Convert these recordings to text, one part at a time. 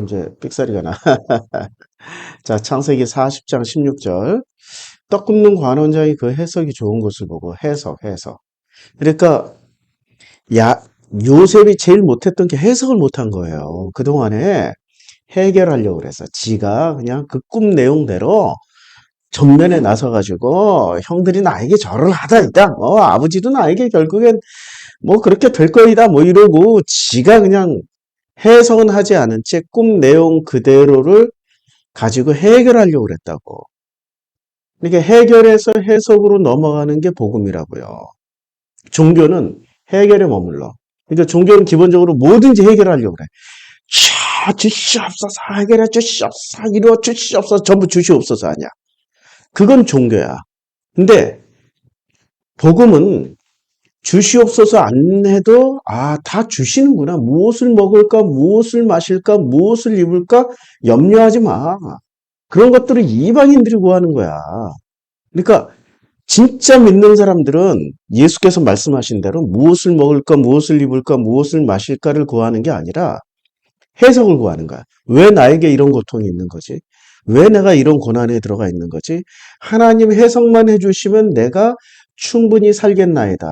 이제 삑사리가 나. 자, 창세기 40장 16절. 떡 굽는 관원장이 그 해석이 좋은 것을 보고 해석. 그러니까 야 요셉이 제일 못했던 게 해석을 못한 거예요. 그동안에 해결하려고 그래서 지가 그냥 그 꿈 내용대로 전면에 나서가지고 형들이 나에게 절을 하다 있다. 아버지도 나에게 결국엔 뭐 그렇게 될 거이다. 뭐 이러고 지가 그냥 해석은 하지 않은 채 꿈 내용 그대로를 가지고 해결하려고 그랬다고. 그러니까 해결해서 해석으로 넘어가는 게 복음이라고요. 종교는 해결에 머물러. 그러니까 종교는 기본적으로 뭐든지 해결하려고 그래. 주시옵소서, 해결해 주시옵소서, 이루어 주시옵소서, 전부 주시옵소서 아니야. 그건 종교야. 근데 복음은 주시옵소서 안 해도 다 주시는구나. 무엇을 먹을까, 무엇을 마실까, 무엇을 입을까 염려하지 마. 그런 것들을 이방인들이 구하는 거야. 그러니까 진짜 믿는 사람들은 예수께서 말씀하신 대로 무엇을 먹을까, 무엇을 입을까, 무엇을 마실까를 구하는 게 아니라 해석을 구하는 거야. 왜 나에게 이런 고통이 있는 거지? 왜 내가 이런 고난에 들어가 있는 거지? 하나님 해석만 해주시면 내가 충분히 살겠나이다.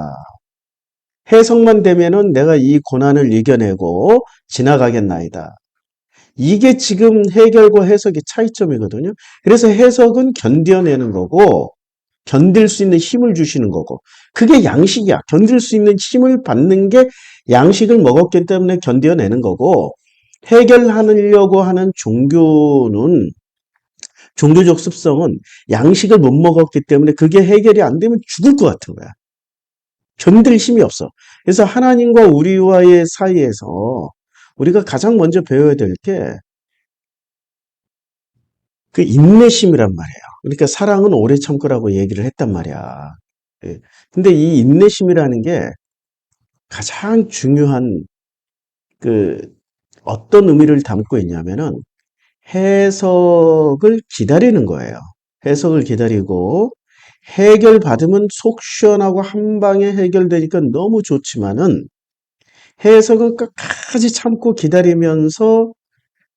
해석만 되면은 내가 이 고난을 이겨내고 지나가겠나이다. 이게 지금 해결과 해석의 차이점이거든요. 그래서 해석은 견뎌내는 거고, 견딜 수 있는 힘을 주시는 거고, 그게 양식이야. 견딜 수 있는 힘을 받는 게 양식을 먹었기 때문에 견뎌내는 거고, 해결하려고 하는 종교적 습성은 양식을 못 먹었기 때문에 그게 해결이 안 되면 죽을 것 같은 거야. 견딜 힘이 없어. 그래서 하나님과 우리와의 사이에서 우리가 가장 먼저 배워야 될 게 그 인내심이란 말이에요. 그러니까 사랑은 오래 참고라고 얘기를 했단 말이야. 예. 근데 이 인내심이라는 게 가장 중요한 그 어떤 의미를 담고 있냐면은 해석을 기다리는 거예요. 해석을 기다리고 해결받으면 속 시원하고 한 방에 해결되니까 너무 좋지만은 해석은 끝까지 참고 기다리면서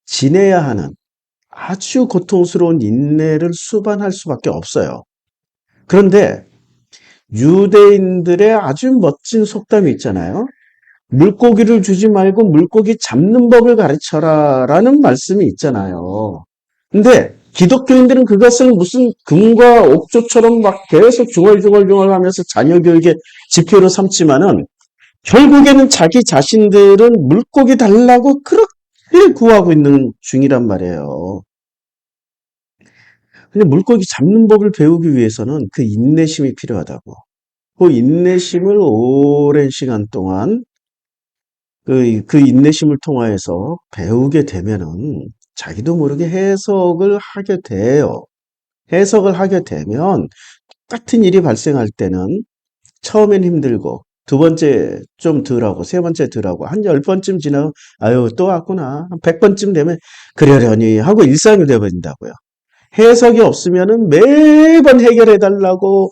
지내야 하는 아주 고통스러운 인내를 수반할 수밖에 없어요. 그런데 유대인들의 아주 멋진 속담이 있잖아요. 물고기를 주지 말고 물고기 잡는 법을 가르쳐라 라는 말씀이 있잖아요. 근데 기독교인들은 그것을 무슨 금과 옥조처럼 막 계속 중얼중얼 하면서 자녀 교육의 지표로 삼지만은 결국에는 자기 자신들은 물고기 달라고 그렇게 구하고 있는 중이란 말이에요. 근데 물고기 잡는 법을 배우기 위해서는 그 인내심이 필요하다고. 그 인내심을 오랜 시간 동안 그 인내심을 통하여서 배우게 되면은 자기도 모르게 해석을 하게 돼요. 해석을 하게 되면 똑같은 일이 발생할 때는 처음엔 힘들고 두 번째 좀 덜하고 세 번째 덜하고 한 10번쯤 지나면 아유 또 왔구나. 한 100번쯤 되면 그러려니 하고 일상이 되어버린다고요. 해석이 없으면은 매번 해결해 달라고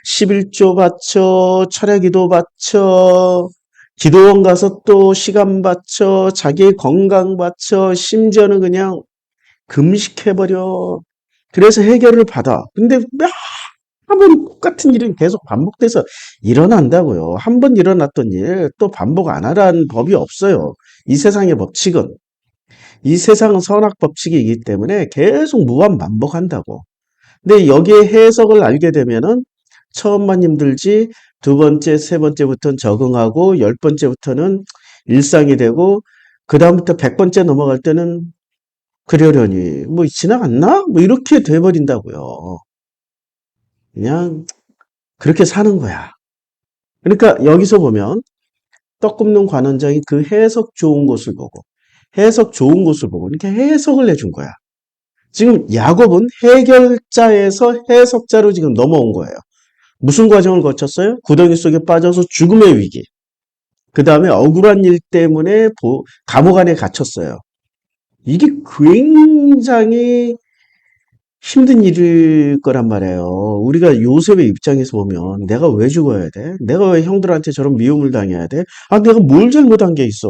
11조 바쳐, 철야기도 바쳐, 기도원 가서 또 시간 바쳐, 자기의 건강 바쳐, 심지어는 그냥 금식해버려. 그래서 해결을 받아. 근데 매번 똑같은 일은 계속 반복돼서 일어난다고요. 한 번 일어났던 일 또 반복 안 하라는 법이 없어요. 이 세상의 법칙은. 이 세상은 선악 법칙이기 때문에 계속 무한 반복한다고. 근데 여기에 해석을 알게 되면은 처음만 힘들지 두 번째, 세 번째부터는 적응하고 열 번째부터는 일상이 되고 그 다음부터 100번째 넘어갈 때는 그러려니 뭐 지나갔나? 뭐 이렇게 돼버린다고요. 그냥 그렇게 사는 거야. 그러니까 여기서 보면 떡 굽는 관원장이 그 해석 좋은 곳을 보고 이렇게 해석을 해준 거야. 지금 야곱은 해결자에서 해석자로 지금 넘어온 거예요. 무슨 과정을 거쳤어요? 구덩이 속에 빠져서 죽음의 위기. 그 다음에 억울한 일 때문에 감옥 안에 갇혔어요. 이게 굉장히 힘든 일일 거란 말이에요. 우리가 요셉의 입장에서 보면 내가 왜 죽어야 돼? 내가 왜 형들한테 저런 미움을 당해야 돼? 아, 내가 뭘 잘못한 게 있어?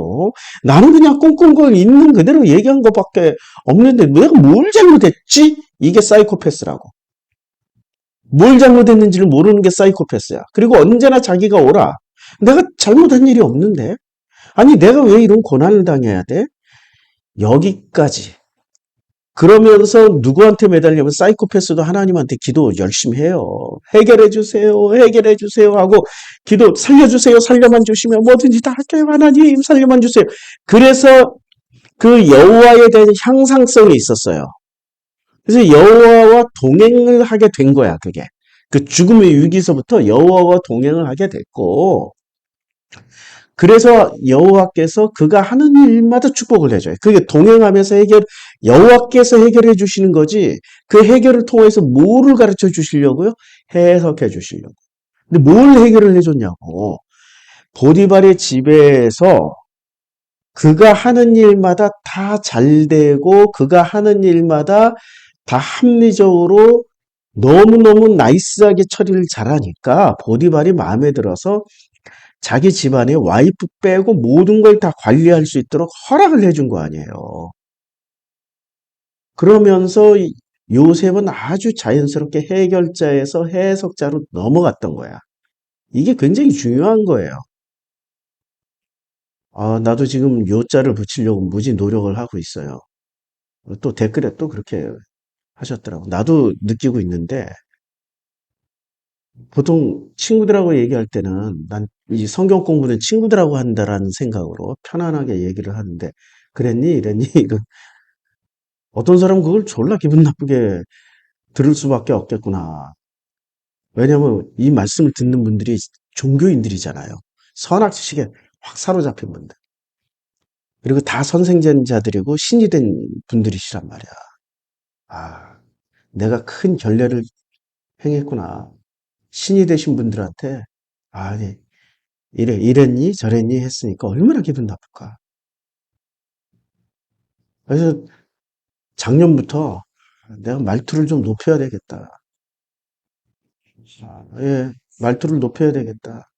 나는 그냥 꽁꽁꽁 있는 그대로 얘기한 것밖에 없는데 내가 뭘 잘못했지? 이게 사이코패스라고. 뭘 잘못했는지를 모르는 게 사이코패스야. 그리고 언제나 자기가 옳아. 내가 잘못한 일이 없는데? 아니, 내가 왜 이런 고난을 당해야 돼? 여기까지. 그러면서 누구한테 매달리면 사이코패스도 하나님한테 기도 열심히 해요. 해결해 주세요. 해결해 주세요 하고 기도 살려주세요. 살려만 주시면 뭐든지 다 할게요. 하나님 살려만 주세요. 그래서 그 여호와에 대한 향상성이 있었어요. 그래서 여호와와 동행을 하게 된 거야, 그게. 그 죽음의 위기서부터 여호와와 동행을 하게 됐고 그래서 여호와께서 그가 하는 일마다 축복을 해줘요. 그게 동행하면서 여호와께서 해결해 주시는 거지. 그 해결을 통해서 뭐를 가르쳐 주시려고요? 해석해 주시려고. 근데 뭘 해결을 해줬냐고. 보디발의 집에서 그가 하는 일마다 다 잘 되고 그가 하는 일마다 다 합리적으로 너무너무 나이스하게 처리를 잘하니까 보디발이 마음에 들어서 자기 집안에 와이프 빼고 모든 걸 다 관리할 수 있도록 허락을 해준 거 아니에요. 그러면서 요셉은 아주 자연스럽게 해결자에서 해석자로 넘어갔던 거야. 이게 굉장히 중요한 거예요. 아, 나도 지금 요자를 붙이려고 무지 노력을 하고 있어요. 또 댓글에 또 그렇게 하셨더라고. 나도 느끼고 있는데 보통 친구들하고 얘기할 때는 난 이 성경 공부는 친구들하고 한다라는 생각으로 편안하게 얘기를 하는데 그랬니? 이랬니? 어떤 사람은 그걸 졸라 기분 나쁘게 들을 수밖에 없겠구나. 왜냐하면 이 말씀을 듣는 분들이 종교인들이잖아요. 선악 지식에 확 사로잡힌 분들. 그리고 다 선생자들이고 신이 된 분들이시란 말이야. 아, 내가 큰 결례를 행했구나. 신이 되신 분들한테 아니 이랬니 저랬니 했으니까 얼마나 기분 나쁠까. 그래서 작년부터 내가 말투를 좀 높여야 되겠다. 예, 말투를 높여야 되겠다.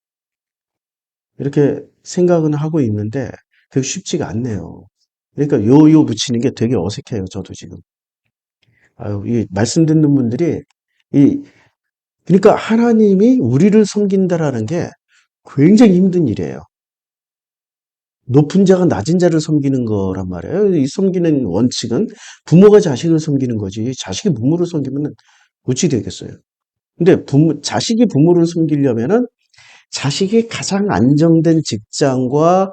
이렇게 생각은 하고 있는데 그게 쉽지가 않네요. 그러니까 요요 붙이는 게 되게 어색해요. 저도 지금. 아유, 이 말씀 듣는 분들이 이 그러니까 하나님이 우리를 섬긴다라는 게 굉장히 힘든 일이에요. 높은 자가 낮은 자를 섬기는 거란 말이에요. 이 섬기는 원칙은 부모가 자식을 섬기는 거지. 자식이 부모를 섬기면 어찌 되겠어요? 근데 자식이 부모를 섬기려면은 자식이 가장 안정된 직장과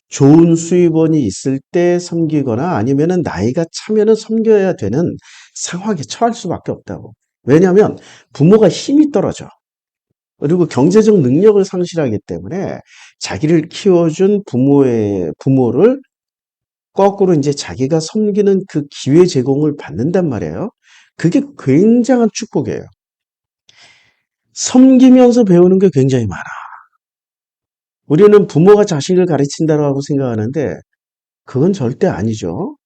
좋은 수입원이 있을 때 섬기거나 아니면은 나이가 차면은 섬겨야 되는 상황에 처할 수밖에 없다고. 왜냐하면 부모가 힘이 떨어져. 그리고 경제적 능력을 상실하기 때문에 자기를 키워준 부모를 거꾸로 이제 자기가 섬기는 그 기회 제공을 받는단 말이에요. 그게 굉장한 축복이에요. 섬기면서 배우는 게 굉장히 많아. 우리는 부모가 자식을 가르친다고 생각하는데 그건 절대 아니죠.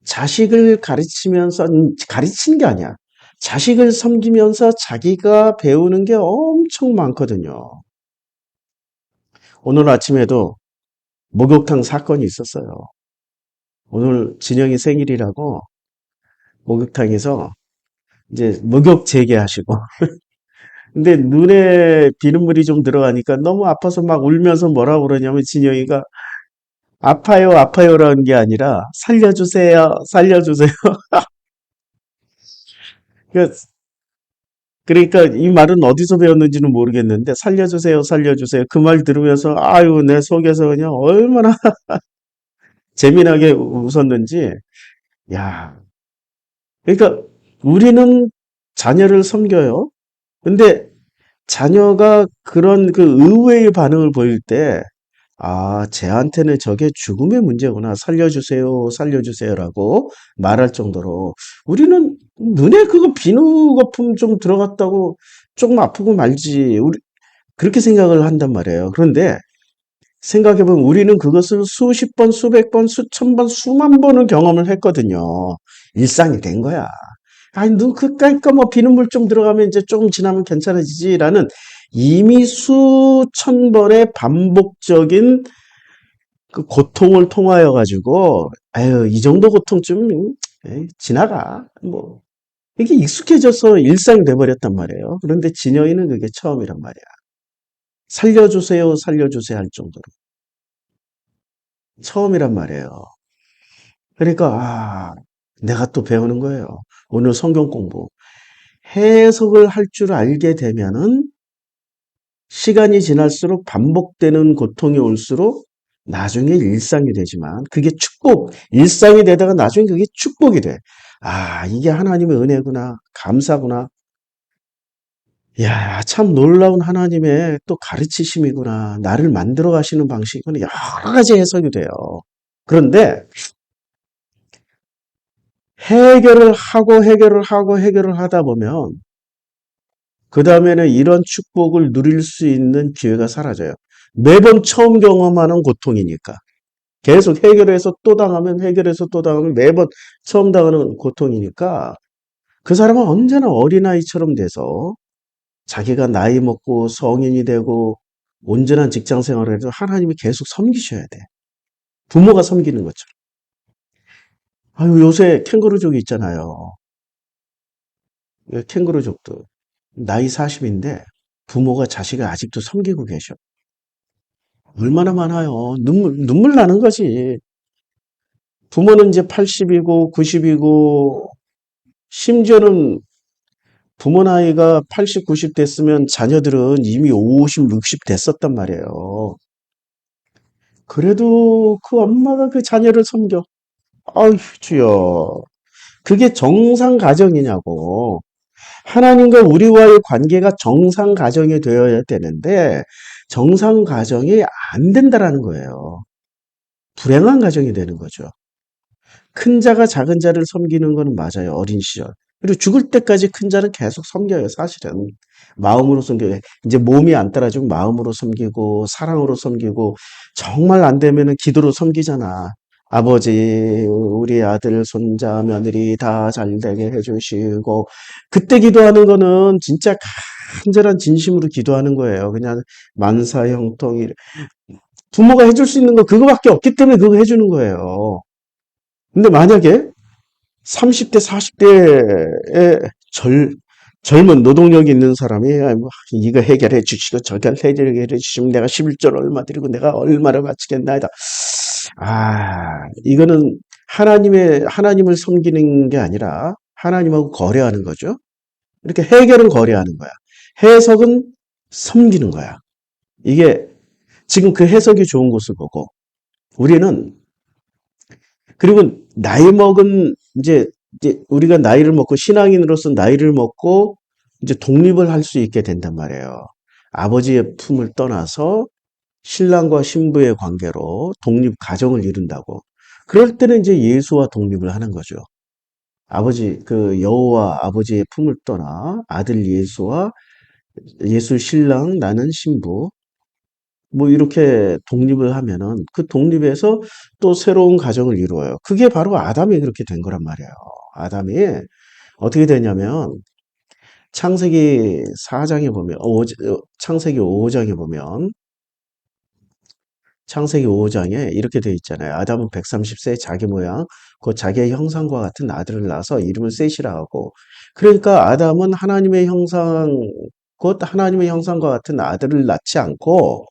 자식을 가르치면서 가르치는 게 아니야. 자식을 섬기면서 자기가 배우는 게 엄청 많거든요. 오늘 아침에도 목욕탕 사건이 있었어요. 오늘 진영이 생일이라고 목욕탕에서 이제 목욕 재개하시고 근데 눈에 비눗물이 좀 들어가니까 너무 아파서 막 울면서 뭐라 그러냐면 진영이가 아파요, 아파요라는 게 아니라 살려주세요, 살려주세요. 그러니까 그러니까 이 말은 어디서 배웠는지는 모르겠는데 살려주세요, 살려주세요. 그 말 들으면서 아유 내 속에서 그냥 얼마나 재미나게 웃었는지. 야, 그러니까 우리는 자녀를 섬겨요. 근데 자녀가 그런 그 의외의 반응을 보일 때, 아, 쟤한테는 저게 죽음의 문제구나. 살려주세요, 살려주세요라고 말할 정도로 우리는 눈에 그거 비누 거품 좀 들어갔다고 조금 아프고 말지. 우리 그렇게 생각을 한단 말이에요. 그런데 생각해보면 우리는 그것을 수십 번, 수백 번, 수천 번, 수만 번을 경험을 했거든요. 일상이 된 거야. 아니, 눈 그까이까 뭐 비눗물 좀 들어가면 이제 조금 지나면 괜찮아지지라는 이미 수천 번의 반복적인 그 고통을 통하여 가지고, 아유, 이 정도 고통쯤 에이, 지나가. 뭐, 이게 익숙해져서 일상이 돼버렸단 말이에요. 그런데 진여인은 그게 처음이란 말이야. 살려주세요, 살려주세요 할 정도로. 처음이란 말이에요. 그러니까, 내가 또 배우는 거예요. 오늘 성경 공부. 해석을 할 줄 알게 되면은 시간이 지날수록 반복되는 고통이 올수록 나중에 일상이 되지만 그게 축복, 일상이 되다가 나중에 그게 축복이 돼. 이게 하나님의 은혜구나. 감사구나. 야, 참 놀라운 하나님의 또 가르치심이구나. 나를 만들어 가시는 방식은 여러 가지 해석이 돼요. 그런데 해결을 하다 보면 그 다음에는 이런 축복을 누릴 수 있는 기회가 사라져요. 매번 처음 경험하는 고통이니까. 계속 해결해서 또 당하면 매번 처음 당하는 고통이니까 그 사람은 언제나 어린아이처럼 돼서 자기가 나이 먹고 성인이 되고 온전한 직장 생활을 해도 하나님이 계속 섬기셔야 돼. 부모가 섬기는 것처럼. 요새 캥거루족이 있잖아요. 캥거루족도 나이 40인데 부모가 자식을 아직도 섬기고 계셔. 얼마나 많아요. 눈물 나는 거지. 부모는 이제 80이고 90이고 심지어는 부모 나이가 80, 90 됐으면 자녀들은 이미 50, 60 됐었단 말이에요. 그래도 그 엄마가 그 자녀를 섬겨. 아휴, 주여. 그게 정상 가정이냐고. 하나님과 우리와의 관계가 정상 가정이 되어야 되는데 정상 가정이 안 된다라는 거예요. 불행한 가정이 되는 거죠. 큰 자가 작은 자를 섬기는 건 맞아요. 어린 시절. 그리고 죽을 때까지 큰 자는 계속 섬겨요. 사실은. 마음으로 섬겨요. 이제 몸이 안 따라주면 마음으로 섬기고 사랑으로 섬기고 정말 안 되면은 기도로 섬기잖아. 아버지, 우리 아들, 손자, 며느리 다 잘되게 해주시고 그때 기도하는 거는 진짜 간절한 진심으로 기도하는 거예요. 그냥 만사형통 부모가 해줄 수 있는 거 그거밖에 없기 때문에 그거 해주는 거예요. 근데 만약에 30대, 40대의 젊은 노동력이 있는 사람이 이거 해결해 주시고 저거 해결해 주시면 내가 11절 얼마 드리고 내가 얼마를 바치겠나이다. 이거는 하나님을 섬기는 게 아니라 하나님하고 거래하는 거죠. 이렇게 해결은 거래하는 거야. 해석은 섬기는 거야. 이게 지금 그 해석이 좋은 것을 보고 우리는 그리고 나이 먹은 이제 우리가 나이를 먹고 신앙인으로서 나이를 먹고 이제 독립을 할 수 있게 된단 말이에요. 아버지의 품을 떠나서 신랑과 신부의 관계로 독립 가정을 이룬다고. 그럴 때는 이제 예수와 독립을 하는 거죠. 아버지 그 여호와 아버지의 품을 떠나 아들 예수와 예수 신랑 나는 신부 뭐 이렇게 독립을 하면은 그 독립에서 또 새로운 가정을 이루어요. 그게 바로 아담이 그렇게 된 거란 말이에요. 아담이 어떻게 되냐면 창세기 4장에 보면 창세기 5장에 보면 창세기 5장에 이렇게 돼 있잖아요. 아담은 130세 자기 모양 그 자기의 형상과 같은 아들을 낳아서 이름을 셋이라 하고 그러니까 아담은 하나님의 형상 곧 하나님의 형상과 같은 아들을 낳지 않고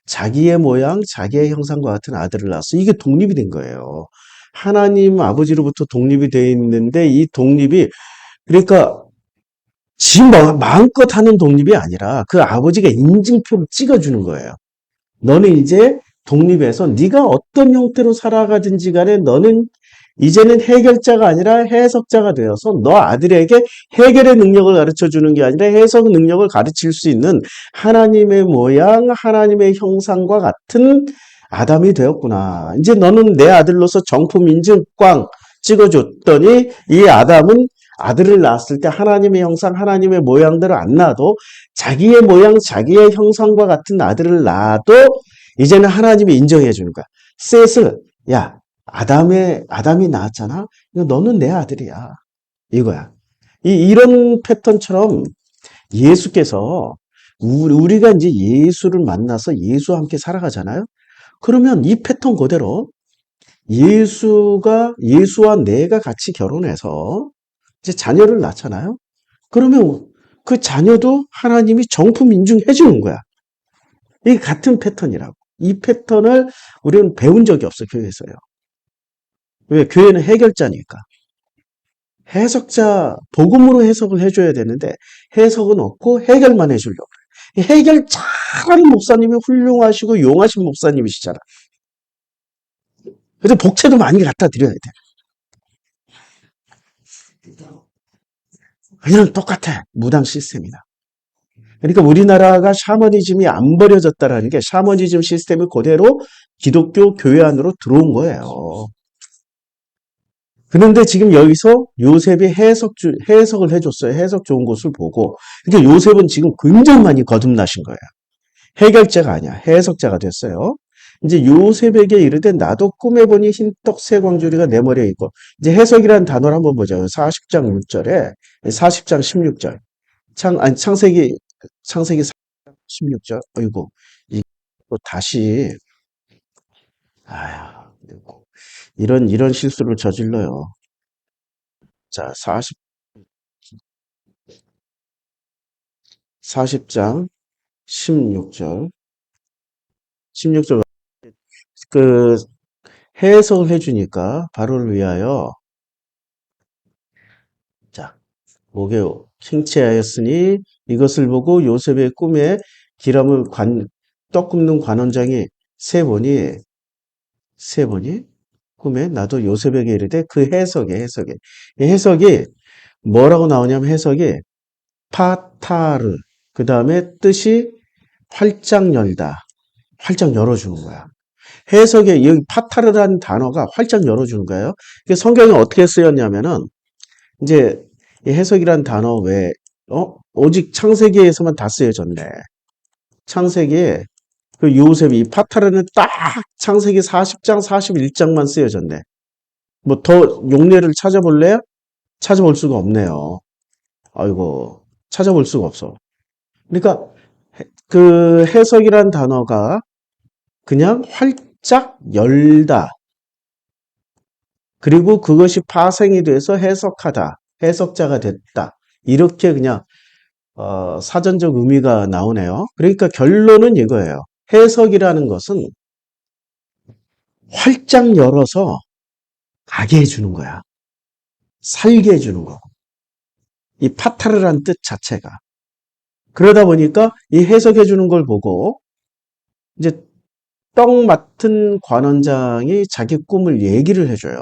자기의 모양, 자기의 형상과 같은 아들을 낳았어. 이게 독립이 된 거예요. 하나님 아버지로부터 독립이 돼 있는데 이 독립이 그러니까 지 마음껏 하는 독립이 아니라 그 아버지가 인증표를 찍어주는 거예요. 너는 이제 독립해서 네가 어떤 형태로 살아가든지 간에 너는 이제는 해결자가 아니라 해석자가 되어서 너 아들에게 해결의 능력을 가르쳐주는 게 아니라 해석 능력을 가르칠 수 있는 하나님의 모양, 하나님의 형상과 같은 아담이 되었구나. 이제 너는 내 아들로서 정품 인증 꽝 찍어줬더니 이 아담은 아들을 낳았을 때 하나님의 형상, 하나님의 모양대로 안 낳아도 자기의 모양, 자기의 형상과 같은 아들을 낳아도 이제는 하나님이 인정해 주는 거야. 셋을, 야, 아담이 낳았잖아? 이거 너는 내 아들이야. 이거야. 이런 패턴처럼 예수께서 우리가 이제 예수를 만나서 예수와 함께 살아가잖아요. 그러면 이 패턴 그대로 예수와 내가 같이 결혼해서 이제 자녀를 낳잖아요. 그러면 그 자녀도 하나님이 정품 인증해 주는 거야. 이게 같은 패턴이라고. 이 패턴을 우리는 배운 적이 없어, 교회에서요. 왜? 교회는 해결자니까. 복음으로 해석을 해줘야 되는데 해석은 없고 해결만 해주려고 그래. 해결 잘하는 목사님이 훌륭하시고 용하신 목사님이시잖아. 그래서 복채도 많이 갖다 드려야 돼. 그냥 똑같아. 무당 시스템이다. 그러니까 우리나라가 샤머니즘이 안 버려졌다라는 게 샤머니즘 시스템이 그대로 기독교 교회 안으로 들어온 거예요. 그런데 지금 여기서 요셉이 해석을 해줬어요. 해석 좋은 곳을 보고. 그러니까 요셉은 지금 굉장히 많이 거듭나신 거예요. 해결자가 아니야. 해석자가 됐어요. 이제 요셉에게 이르되 나도 꿈에 보니 흰떡 새 광주리가 내 머리에 있고. 이제 해석이라는 단어를 한번 보자요. 40장 6절에 40장 16절. 창세기 16절. 어이구. 이거 다시 아야. 이런 실수를 저질러요. 자, 40장 16절. 16절 그 해석을 해주니까 바로를 위하여 자 목에 킹체하였으니 이것을 보고 요셉의 꿈에 기람을 떡 굽는 관원장이 세 번이 꿈에 나도 요셉에게 이르되 그 해석에 이 해석이 뭐라고 나오냐면 해석이 파타르 그 다음에 뜻이 활짝 열다 활짝 열어주는 거야. 해석에 여기 파타르라는 단어가 활짝 열어주는 거예요. 성경에 어떻게 쓰였냐면은 이제 이 해석이라는 단어 외에 오직 창세기에서만 다 쓰여졌네. 창세기에 그 요셉이 파타르는 딱 창세기 40장 41장만 쓰여졌네. 뭐 더 용례를 찾아볼래요? 찾아볼 수가 없네요. 아이고 찾아볼 수가 없어. 그러니까 그 해석이란 단어가 그냥 활짝 열다. 그리고 그것이 파생이 돼서 해석하다. 해석자가 됐다. 이렇게 그냥 사전적 의미가 나오네요. 그러니까 결론은 이거예요. 해석이라는 것은 활짝 열어서 가게 해주는 거야. 살게 해주는 거고. 이 파타르란 뜻 자체가. 그러다 보니까 이 해석해주는 걸 보고 이제 떡 맡은 관원장이 자기 꿈을 얘기를 해줘요.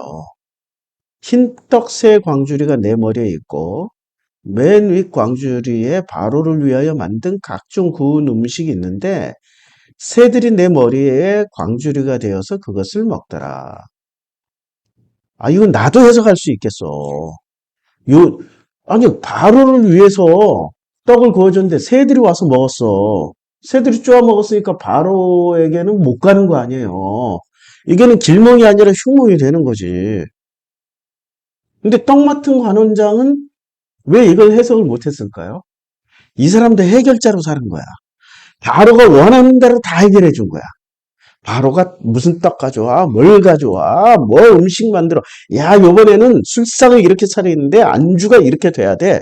흰떡 새 광주리가 내 머리에 있고 맨 윗 광주리에 바로를 위하여 만든 각종 구운 음식이 있는데 새들이 내 머리에 광주리가 되어서 그것을 먹더라. 아, 이건 나도 해석할 수 있겠어. 아니, 바로를 위해서 떡을 구워줬는데 새들이 와서 먹었어. 새들이 쪼아 먹었으니까 바로에게는 못 가는 거 아니에요. 이게는 길몽이 아니라 흉몽이 되는 거지. 근데 떡 맡은 관원장은 왜 이걸 해석을 못했을까요? 이 사람도 해결자로 사는 거야. 바로가 원하는 대로 다 해결해 준 거야. 바로가 무슨 떡 가져와, 뭘 가져와, 뭐 음식 만들어. 야, 요번에는 술상을 이렇게 차리는데 안주가 이렇게 돼야 돼.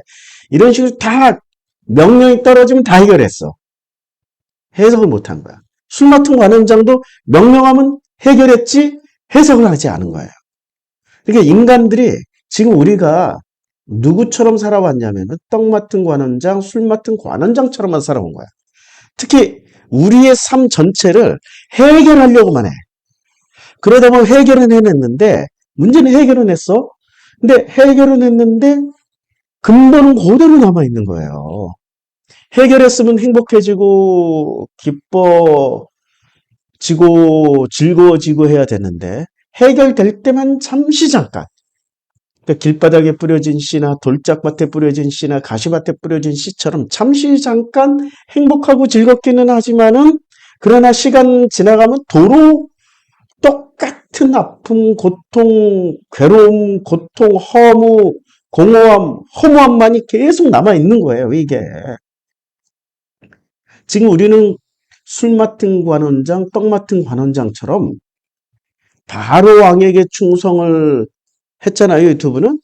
이런 식으로 다 명령이 떨어지면 다 해결했어. 해석을 못한 거야. 술 맡은 관원장도 명령하면 해결했지 해석을 하지 않은 거예요. 그러니까 인간들이 지금 우리가 누구처럼 살아왔냐면 떡 맡은 관원장, 술 맡은 관원장처럼만 살아온 거야. 특히 우리의 삶 전체를 해결하려고만 해. 그러다 보면 해결은 해냈는데 문제는 해결은 했어. 근데 해결은 했는데 근본은 그대로 남아있는 거예요. 해결했으면 행복해지고 기뻐지고 즐거워지고 해야 되는데 해결될 때만 잠시 잠깐 그러니까 길바닥에 뿌려진 씨나 돌짝밭에 뿌려진 씨나 가시밭에 뿌려진 씨처럼 잠시 잠깐 행복하고 즐겁기는 하지만은 그러나 시간 지나가면 도로 똑같은 아픔, 고통, 괴로움, 고통, 허무, 공허함, 허무함만이 계속 남아있는 거예요, 이게. 지금 우리는 술 맡은 관원장, 떡 맡은 관원장처럼 바로 왕에게 충성을 했잖아요, 유튜브는.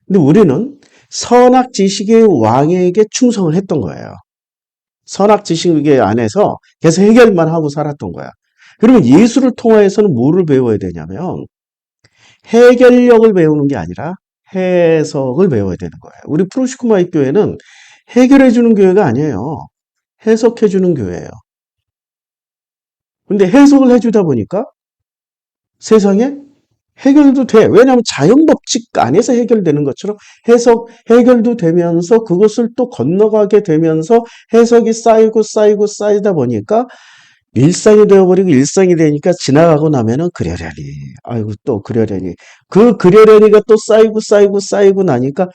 근데 우리는 선악지식의 왕에게 충성을 했던 거예요. 선악지식의 안에서 계속 해결만 하고 살았던 거야. 그러면 예수를 통해서는 뭐를 배워야 되냐면 해결력을 배우는 게 아니라 해석을 배워야 되는 거예요. 우리 프로시쿠마이 교회는 해결해 주는 교회가 아니에요. 해석해 주는 교회예요. 근데 해석을 해주다 보니까 세상에 해결도 돼. 왜냐하면 자연법칙 안에서 해결되는 것처럼 해결도 되면서 그것을 또 건너가게 되면서 해석이 쌓이고 쌓이고 쌓이다 보니까 일상이 되어버리고 일상이 되니까 지나가고 나면은 그러려니. 아이고 또 그러려니. 그 그러려니가 또 쌓이고 쌓이고 쌓이고 나니까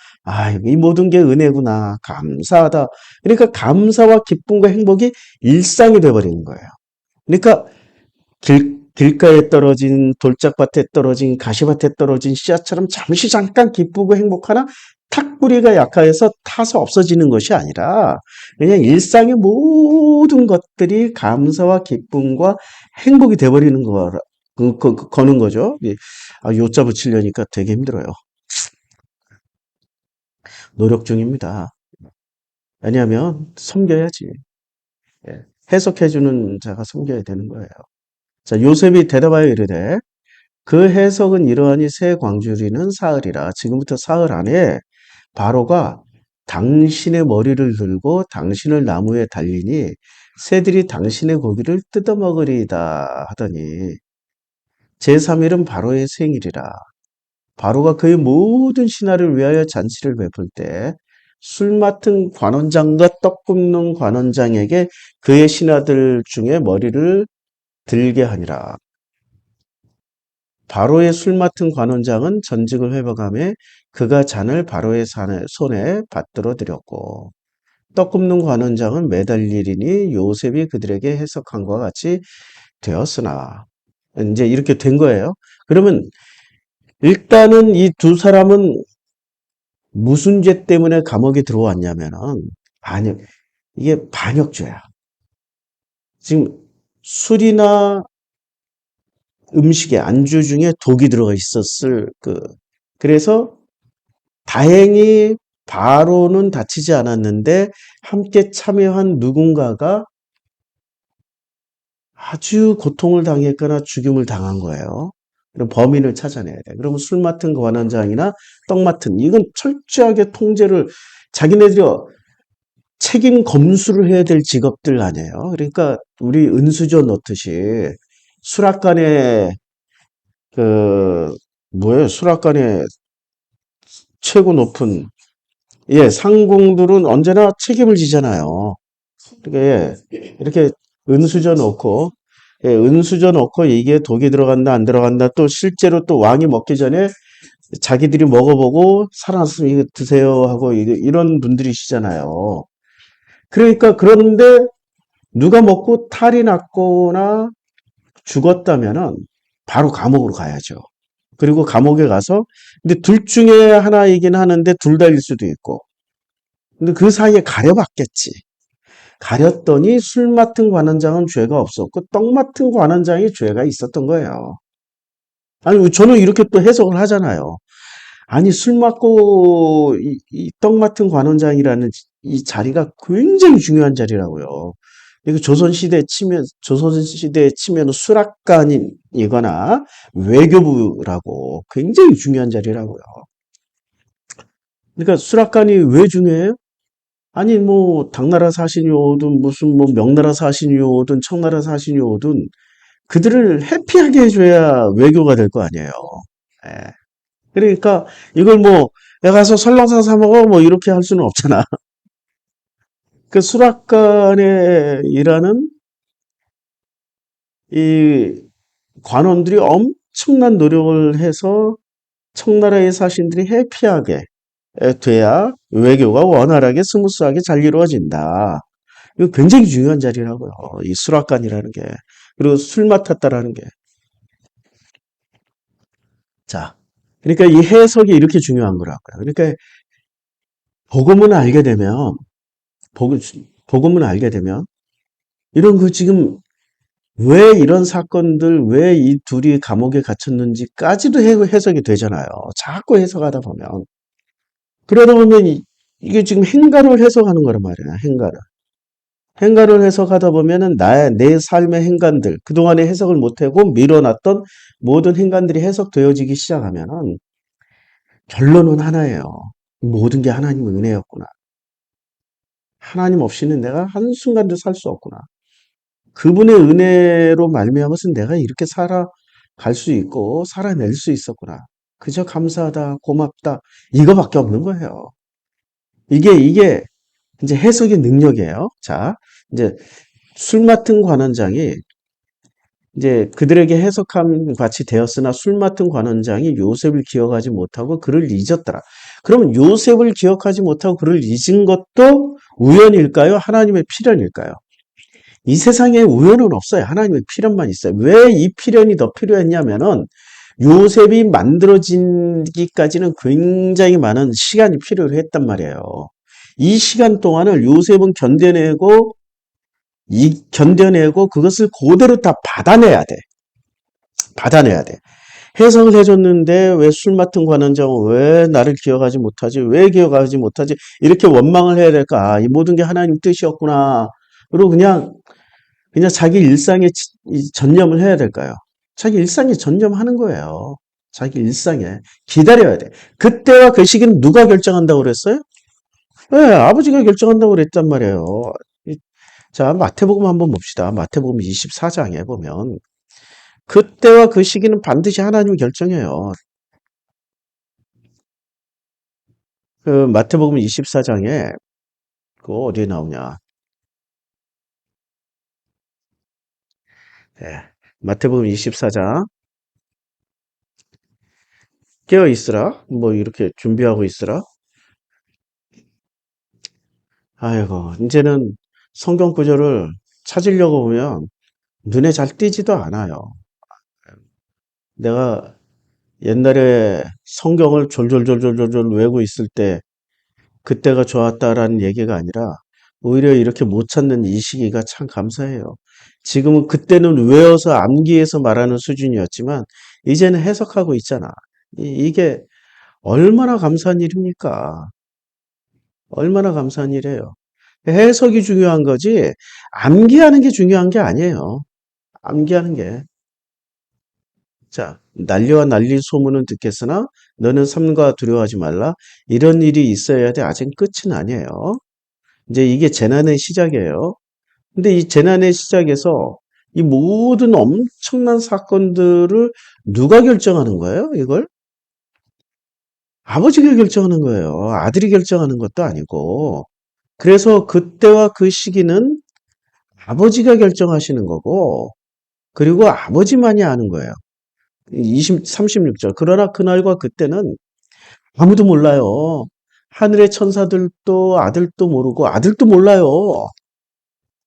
이 모든 게 은혜구나. 감사하다. 그러니까 감사와 기쁨과 행복이 일상이 되어버리는 거예요. 그러니까 길가에 떨어진 돌짝밭에 떨어진 가시밭에 떨어진 씨앗처럼 잠시 잠깐 기쁘고 행복하나 탁 뿌리가 약해서 타서 없어지는 것이 아니라 그냥 일상의 모든 것들이 감사와 기쁨과 행복이 돼버리는 거는 거죠. 요자 붙이려니까 되게 힘들어요. 노력 중입니다. 왜냐하면 섬겨야지. 해석해주는 자가 섬겨야 되는 거예요. 자, 요셉이 대답하여 이르되 그 해석은 이러하니 새 광주리는 사흘이라. 지금부터 사흘 안에 바로가 당신의 머리를 들고 당신을 나무에 달리니 새들이 당신의 고기를 뜯어먹으리이다 하더니 제3일은 바로의 생일이라. 바로가 그의 모든 신하를 위하여 잔치를 베풀 때 술 맡은 관원장과 떡 굽는 관원장에게 그의 신하들 중에 머리를 들게 하니라. 바로의 술 맡은 관원장은 전직을 회복하며 그가 잔을 바로의 손에 받들어 드렸고 떡 굽는 관원장은 매달리리니 요셉이 그들에게 해석한 것과 같이 되었으나 이제 이렇게 된 거예요. 그러면 일단은 이 두 사람은 무슨 죄 때문에 감옥에 들어왔냐면은 이게 반역죄야. 지금 술이나 음식에 안주 중에 독이 들어가 있었을 그래서 다행히 바로는 다치지 않았는데 함께 참여한 누군가가 아주 고통을 당했거나 죽임을 당한 거예요. 그럼 범인을 찾아내야 돼. 그러면 술 맡은 관원장이나 떡 맡은 이건 철저하게 통제를 자기네들이 책임 검수를 해야 될 직업들 아니에요. 그러니까 우리 은수저 넣듯이 수락관의 수락관의 최고 높은 상공들은 언제나 책임을 지잖아요. 그러니까 이렇게 은수저 넣고 이게 독이 들어간다 안 들어간다 또 실제로 또 왕이 먹기 전에 자기들이 먹어보고 살아났으면 이거 드세요 하고 이런 분들이시잖아요. 그러니까 그런데 누가 먹고 탈이 났거나 죽었다면은 바로 감옥으로 가야죠. 그리고 감옥에 가서 근데 둘 중에 하나이긴 하는데 둘 다일 수도 있고 근데 그 사이에 가려봤겠지. 가렸더니 술 맡은 관원장은 죄가 없었고 떡 맡은 관원장이 죄가 있었던 거예요. 아니 저는 이렇게 또 해석을 하잖아요. 아니 술 맡고 떡 맡은 관원장이라는 이 자리가 굉장히 중요한 자리라고요. 이거 조선시대에 치면 수락관이거나 외교부라고 굉장히 중요한 자리라고요. 그러니까 수락관이 왜 중요해요? 아니 뭐 당나라 사신이 오든 무슨 뭐 명나라 사신이 오든 청나라 사신이 오든 그들을 해피하게 해줘야 외교가 될 거 아니에요. 예. 그러니까 이걸 뭐 내가 가서 설렁탕 사 먹어 뭐 이렇게 할 수는 없잖아. 그 수락관에 일하는 이 관원들이 엄청난 노력을 해서 청나라의 사신들이 해피하게 돼야 외교가 원활하게 스무스하게 잘 이루어진다. 이거 굉장히 중요한 자리라고요. 이 수락관이라는 게. 그리고 술 맡았다라는 게. 자, 그러니까 이 해석이 이렇게 중요한 거라고요. 그러니까 복음을 알게 되면, 복음, 복음을 알게 되면, 이런 그 지금 왜 이런 사건들, 왜 이 둘이 감옥에 갇혔는지까지도 해석이 되잖아요. 자꾸 해석하다 보면. 그러다 보면 이게 지금 행가를 해석하는 거란 말이야, 행가를. 행간을 해석하다 보면은 내 삶의 행간들, 그동안에 해석을 못하고 밀어놨던 모든 행간들이 해석되어지기 시작하면은 결론은 하나예요. 모든 게 하나님의 은혜였구나. 하나님 없이는 내가 한순간도 살 수 없구나. 그분의 은혜로 말미암아서 내가 이렇게 살아갈 수 있고 살아낼 수 있었구나. 그저 감사하다, 고맙다, 이거밖에 없는 거예요. 이게 이제 해석의 능력이에요. 자, 이제 술 맡은 관원장이 이제 그들에게 해석함 같이 되었으나 술 맡은 관원장이 요셉을 기억하지 못하고 그를 잊었더라. 그러면 요셉을 기억하지 못하고 그를 잊은 것도 우연일까요? 하나님의 필연일까요? 이 세상에 우연은 없어요. 하나님의 필연만 있어요. 왜 이 필연이 더 필요했냐면은 요셉이 만들어지기까지는 굉장히 많은 시간이 필요했단 말이에요. 이 시간 동안을 요셉은 견뎌내고 그것을 그대로 다 받아내야 돼. 받아내야 돼. 해석을 해줬는데 왜 술 맡은 관원장은 왜 나를 기억하지 못하지? 왜 기억하지 못하지? 이렇게 원망을 해야 될까? 이 모든 게 하나님 뜻이었구나. 그리고 그냥 자기 일상에 전념을 해야 될까요? 자기 일상에 전념하는 거예요. 자기 일상에 기다려야 돼. 그때와 그 시기는 누가 결정한다고 그랬어요? 네, 아버지가 결정한다고 그랬단 말이에요. 자, 마태복음 한번 봅시다. 마태복음 24장에 보면 그때와 그 시기는 반드시 하나님이 결정해요. 그 마태복음 24장에 그 어디에 나오냐? 네, 마태복음 24장 깨어 있으라. 뭐 이렇게 준비하고 있으라. 아이고, 이제는 성경 구절을 찾으려고 보면 눈에 잘 띄지도 않아요. 내가 옛날에 성경을 졸졸졸졸졸 외우고 있을 때 그때가 좋았다라는 얘기가 아니라 오히려 이렇게 못 찾는 이 시기가 참 감사해요. 지금은 그때는 외워서 암기해서 말하는 수준이었지만 이제는 해석하고 있잖아. 이게 얼마나 감사한 일입니까? 얼마나 감사한 일이에요. 해석이 중요한 거지 암기하는 게 중요한 게 아니에요. 암기하는 게. 자, 난리와 난리 소문은 듣겠으나 너는 삼가 두려워하지 말라. 이런 일이 있어야 돼. 아직 끝은 아니에요. 이제 이게 재난의 시작이에요. 근데 이 재난의 시작에서 이 모든 엄청난 사건들을 누가 결정하는 거예요? 이걸? 아버지가 결정하는 거예요. 아들이 결정하는 것도 아니고. 그래서 그때와 그 시기는 아버지가 결정하시는 거고, 그리고 아버지만이 아는 거예요. 36절. 그러나 그날과 그때는 아무도 몰라요. 하늘의 천사들도 아들도 모르고 아들도 몰라요.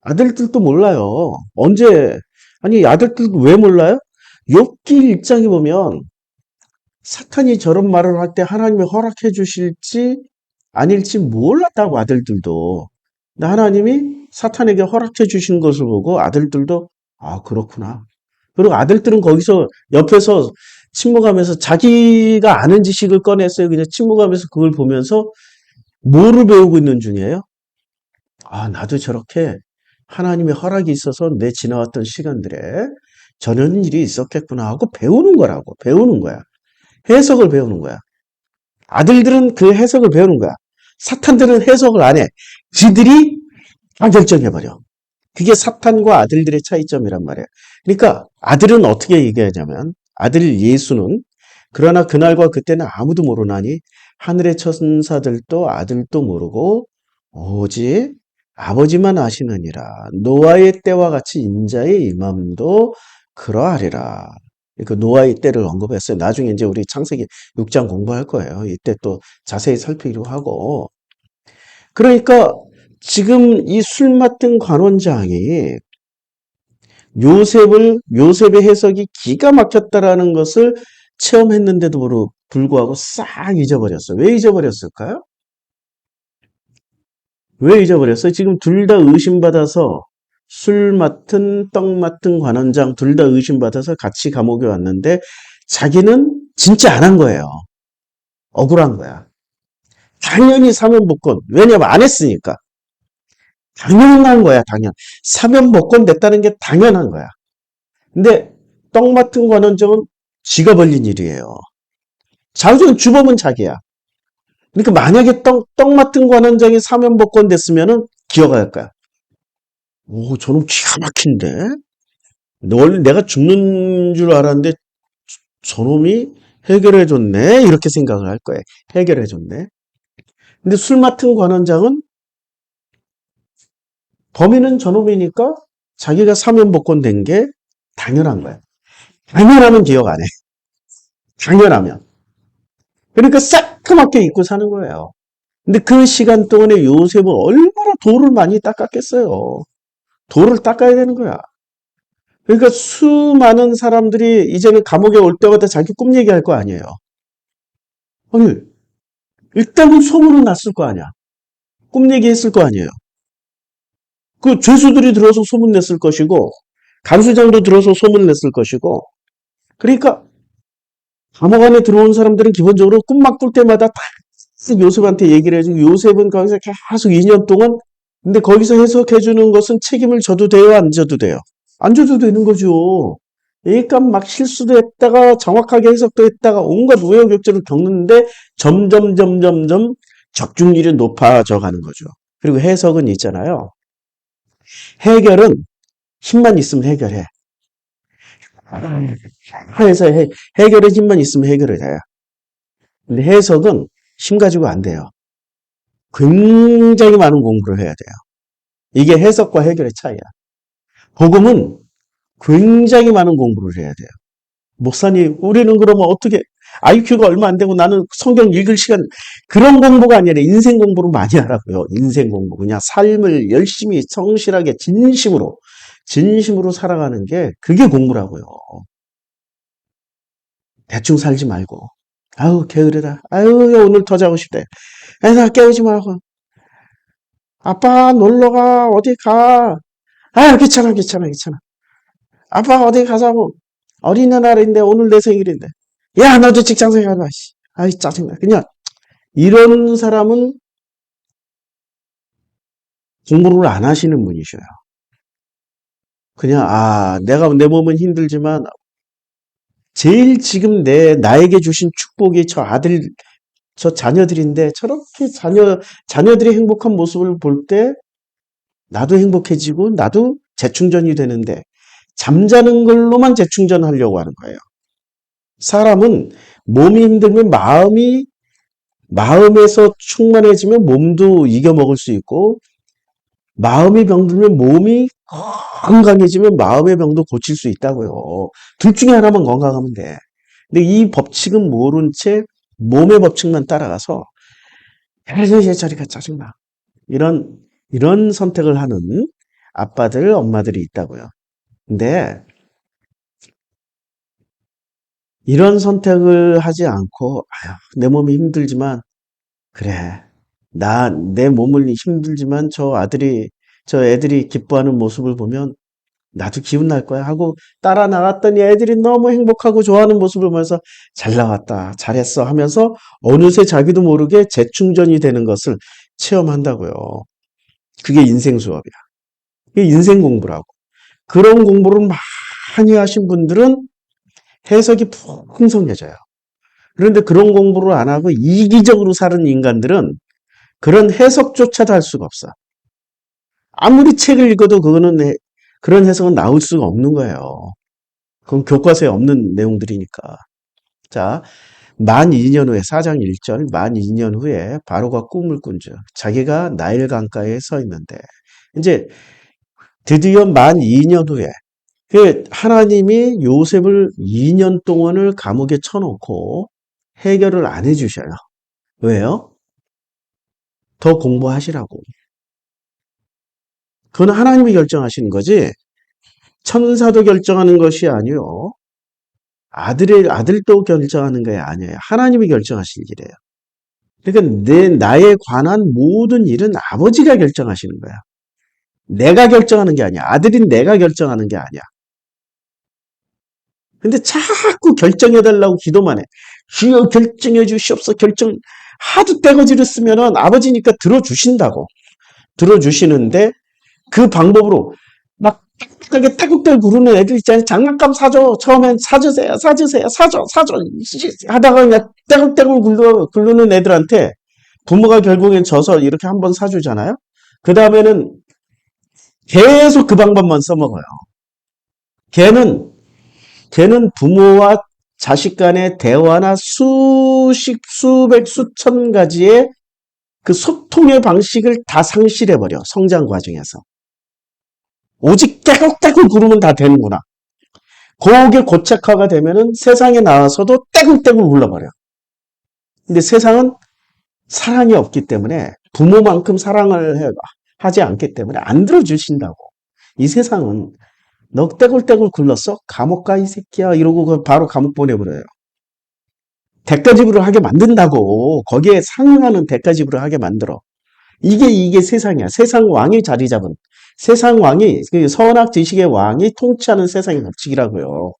아들들도 몰라요. 언제, 아니, 아들들도 왜 몰라요? 욥기 1장에 보면 사탄이 저런 말을 할 때 하나님이 허락해 주실지 아닐지 몰랐다고 아들들도. 근데 하나님이 사탄에게 허락해 주신 것을 보고 아들들도 아, 그렇구나. 그리고 아들들은 거기서 옆에서 침묵하면서 자기가 아는 지식을 꺼냈어요. 그냥 침묵하면서 그걸 보면서 뭐를 배우고 있는 중이에요? 아, 나도 저렇게 하나님의 허락이 있어서 내 지나왔던 시간들에 저런 일이 있었겠구나 하고 배우는 거라고. 배우는 거야. 해석을 배우는 거야. 아들들은 그 해석을 배우는 거야. 사탄들은 해석을 안 해. 지들이 다 결정해버려. 그게 사탄과 아들들의 차이점이란 말이에요. 그러니까 아들은 어떻게 얘기하냐면 아들 예수는 그러나 그날과 그때는 아무도 모르나니 하늘의 천사들도 아들도 모르고 오직 아버지만 아시느니라. 노아의 때와 같이 인자의 임함도 그러하리라. 그 노아의 때를 언급했어요. 나중에 이제 우리 창세기 6장 공부할 거예요. 이때 또 자세히 살피기로 하고. 그러니까 지금 이 술 맡은 관원장이 요셉의 해석이 기가 막혔다라는 것을 체험했는데도 불구하고 싹 잊어버렸어요. 왜 잊어버렸을까요? 왜 잊어버렸어요? 지금 둘 다 의심받아서 술 맡은 떡 맡은 관원장 둘 다 의심받아서 같이 감옥에 왔는데 자기는 진짜 안 한 거예요. 억울한 거야. 당연히 사면복권. 왜냐면 안 했으니까. 당연한 거야, 당연. 사면복권 됐다는 게 당연한 거야. 근데 떡 맡은 관원장은 지가 벌린 일이에요. 자우지간 주범은 자기야. 그러니까 만약에 떡 맡은 관원장이 사면복권 됐으면은 기어갈 거야. 오, 저놈 기가 막힌데? 원래 내가 죽는 줄 알았는데 저놈이 해결해줬네? 이렇게 생각을 할 거예요. 해결해줬네. 근데 술 맡은 관원장은 범인은 저놈이니까 자기가 사면복권 된 게 당연한 거야. 당연하면 기억 안 해. 당연하면. 그러니까 새까맣게 잊고 사는 거예요. 근데 그 시간 동안에 요셉은 얼마나 돌을 많이 닦았겠어요. 돌을 닦아야 되는 거야. 그러니까 수많은 사람들이 이제는 감옥에 올 때마다 자기 꿈 얘기할 거 아니에요. 아니, 일단은 소문은 났을 거 아니야. 꿈 얘기했을 거 아니에요. 그 죄수들이 들어서 소문 냈을 것이고, 감수장도 들어서 소문 냈을 것이고, 그러니까 감옥 안에 들어온 사람들은 기본적으로 꿈만 꿀 때마다 다 요셉한테 얘기를 해주고, 요셉은 거기서 계속 2년 동안, 근데 거기서 해석해주는 것은 책임을 져도 돼요, 안 져도 돼요? 안 져도 되는 거죠. 그러니까 막 실수도 했다가 정확하게 해석도 했다가 온갖 우여곡절을 겪는데 점점 적중률이 높아져 가는 거죠. 그리고 해석은 있잖아요. 해결은 힘만 있으면 해결해. 해서 해결의 힘만 있으면 해결을 해요. 근데 해석은 힘 가지고 안 돼요. 굉장히 많은 공부를 해야 돼요. 이게 해석과 해결의 차이야. 복음은 굉장히 많은 공부를 해야 돼요. 목사님, 우리는 그러면 어떻게, IQ가 얼마 안 되고 나는 성경 읽을 시간, 그런 공부가 아니라 인생 공부를 많이 하라고요. 인생 공부. 그냥 삶을 열심히, 성실하게, 진심으로 살아가는 게 그게 공부라고요. 대충 살지 말고. 아유, 게으르다. 아유, 오늘 더 자고 싶대. 나 깨우지 말고. 아빠 놀러가, 어디 가. 아, 귀찮아. 아빠 어디 가자고. 어린이날인데 오늘 내 생일인데. 야, 너도 직장 생활 봐. 씨. 아이, 짜증나. 그냥 이런 사람은 공부를 안 하시는 분이셔요. 그냥 내가 내 몸은 힘들지만 제일 지금 나에게 주신 축복이 저 자녀들인데 저렇게 자녀들이 행복한 모습을 볼 때 나도 행복해지고 나도 재충전이 되는데 잠자는 걸로만 재충전하려고 하는 거예요. 사람은 몸이 힘들면 마음에서 충만해지면 몸도 이겨먹을 수 있고, 마음이 병들면 몸이 건강해지면 마음의 병도 고칠 수 있다고요. 둘 중에 하나만 건강하면 돼. 근데 이 법칙은 모른 채 몸의 법칙만 따라가서, 저리가 짜증나. 이런 선택을 하는 아빠들, 엄마들이 있다고요. 근데 이런 선택을 하지 않고, 내 몸이 힘들지만, 그래. 내 몸을 힘들지만 저 애들이 기뻐하는 모습을 보면 나도 기분 날 거야 하고 따라 나갔더니 애들이 너무 행복하고 좋아하는 모습을 보면서 잘 나왔다, 잘했어 하면서 어느새 자기도 모르게 재충전이 되는 것을 체험한다고요. 그게 인생 수업이야. 그게 인생 공부라고. 그런 공부를 많이 하신 분들은 해석이 풍성해져요. 그런데 그런 공부를 안 하고 이기적으로 사는 인간들은 그런 해석조차도 할 수가 없어. 아무리 책을 읽어도 그런 해석은 나올 수가 없는 거예요. 그건 교과서에 없는 내용들이니까. 자, 만 2년 후에, 4장 1절, 만 2년 후에 바로가 꿈을 꾼 줄. 자기가 나일 강가에 서 있는데, 이제 드디어 만 2년 후에, 하나님이 요셉을 2년 동안을 감옥에 쳐놓고 해결을 안 해주셔요. 왜요? 더 공부하시라고. 그건 하나님이 결정하시는 거지 천사도 결정하는 것이 아니요. 아들도 결정하는 게 아니에요. 하나님이 결정하실 일이에요. 그러니까 나에 관한 모든 일은 아버지가 결정하시는 거야. 내가 결정하는 게 아니야. 아들인 내가 결정하는 게 아니야. 근데 자꾸 결정해달라고 기도만 해. 주여 결정해 주시옵소서 하도 떼거지를 쓰면은 아버지니까 들어주신다고. 들어주시는데 그 방법으로 막 딱딱하게 타국대를 구르는 애들 있잖아요. 장난감 사줘. 처음엔 사주세요. 사줘. 하다가 그냥 떼굴떼굴 굴르는 애들한테 부모가 결국엔 져서 이렇게 한번 사주잖아요. 그 다음에는 계속 그 방법만 써먹어요. 걔는 부모와 자식 간의 대화나 수백, 수천 가지의 그 소통의 방식을 다 상실해버려. 성장 과정에서. 오직 떼굴떼굴 구르면 다 되는구나. 그게 고착화가 되면은 세상에 나와서도 떼굴떼굴 굴러버려. 근데 세상은 사랑이 없기 때문에 부모만큼 사랑을 하지 않기 때문에 안 들어주신다고. 이 세상은 너 떼굴떼굴 굴렀어? 감옥 가 이 새끼야 이러고 바로 감옥 보내버려요. 대가지불을 하게 만든다고. 거기에 상응하는 대가지불을 하게 만들어. 이게 세상이야. 세상 왕이 자리 잡은 세상 왕이 그 선악 지식의 왕이 통치하는 세상의 법칙이라고요.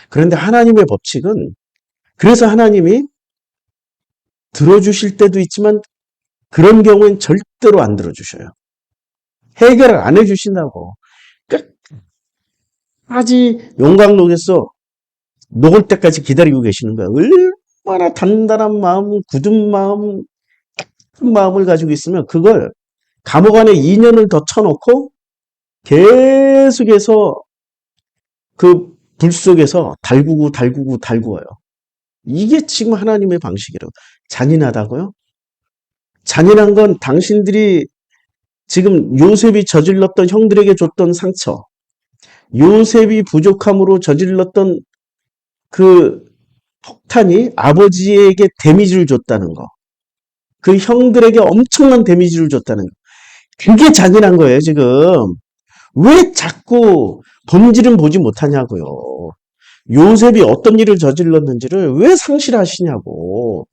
그런데 하나님의 법칙은 그래서 하나님이 들어주실 때도 있지만 그런 경우엔 절대로 안 들어주셔요. 해결을 안 해주신다고. 끝까지 용광로에서 녹을 때까지 기다리고 계시는 거야. 얼마나 단단한 마음, 굳은 마음, 큰 마음을 가지고 있으면 그걸 감옥 안에 2년을 더 쳐놓고 계속해서 그 불 속에서 달구고요. 이게 지금 하나님의 방식이라고. 잔인하다고요? 잔인한 건 당신들이 지금 요셉이 저질렀던 형들에게 줬던 상처, 요셉이 부족함으로 저질렀던 그 폭탄이 아버지에게 데미지를 줬다는 거. 그 형들에게 엄청난 데미지를 줬다는 거. 그게 잔인한 거예요, 지금. 왜 자꾸 본질은 보지 못하냐고요. 요셉이 어떤 일을 저질렀는지를 왜 상실하시냐고.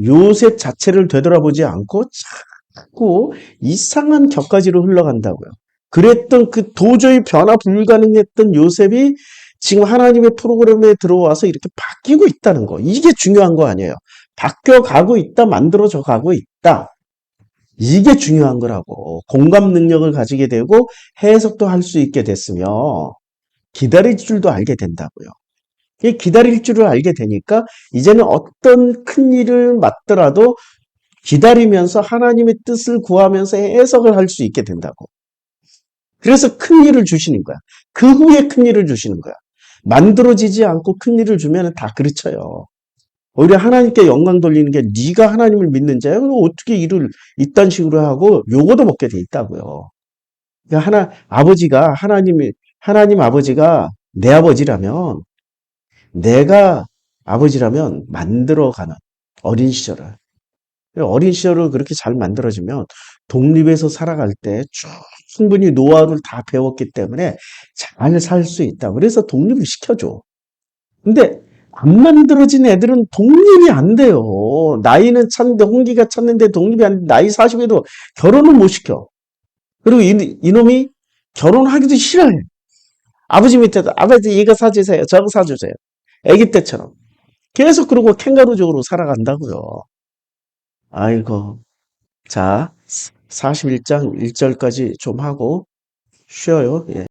요셉 자체를 되돌아보지 않고 자꾸 이상한 격가지로 흘러간다고요. 그랬던 그 도저히 변화 불가능했던 요셉이 지금 하나님의 프로그램에 들어와서 이렇게 바뀌고 있다는 거. 이게 중요한 거 아니에요. 바뀌어가고 있다, 만들어져 가고 있다. 이게 중요한 거라고. 공감 능력을 가지게 되고 해석도 할 수 있게 됐으며 기다릴 줄도 알게 된다고요. 이 기다릴 줄을 알게 되니까 이제는 어떤 큰 일을 맡더라도 기다리면서 하나님의 뜻을 구하면서 해석을 할 수 있게 된다고. 그래서 큰 일을 주시는 거야. 그 후에 큰 일을 주시는 거야. 만들어지지 않고 큰 일을 주면 다 그르쳐요. 오히려 하나님께 영광 돌리는 게 네가 하나님을 믿는 자야. 그럼 어떻게 일을 이딴 식으로 하고 요거도 먹게 돼 있다고요. 그러니까 하나님 아버지가 내 아버지라면 내가 아버지라면 만들어가는 어린 시절을 그렇게 잘 만들어지면 독립해서 살아갈 때 충분히 노하우를 다 배웠기 때문에 잘 살 수 있다. 그래서 독립을 시켜줘. 근데 안 만들어진 애들은 독립이 안 돼요. 나이는 찼는데 홍기가 찼는데 독립이 안 돼. 나이 40에도 결혼을 못 시켜. 그리고 이놈이 결혼하기도 싫어해. 아버지 밑에도 아버지 이거 사주세요. 저거 사주세요. 아기 때처럼. 계속 그러고 캥거루적으로 살아간다고요. 아이고. 자, 41장 1절까지 좀 하고 쉬어요. 예.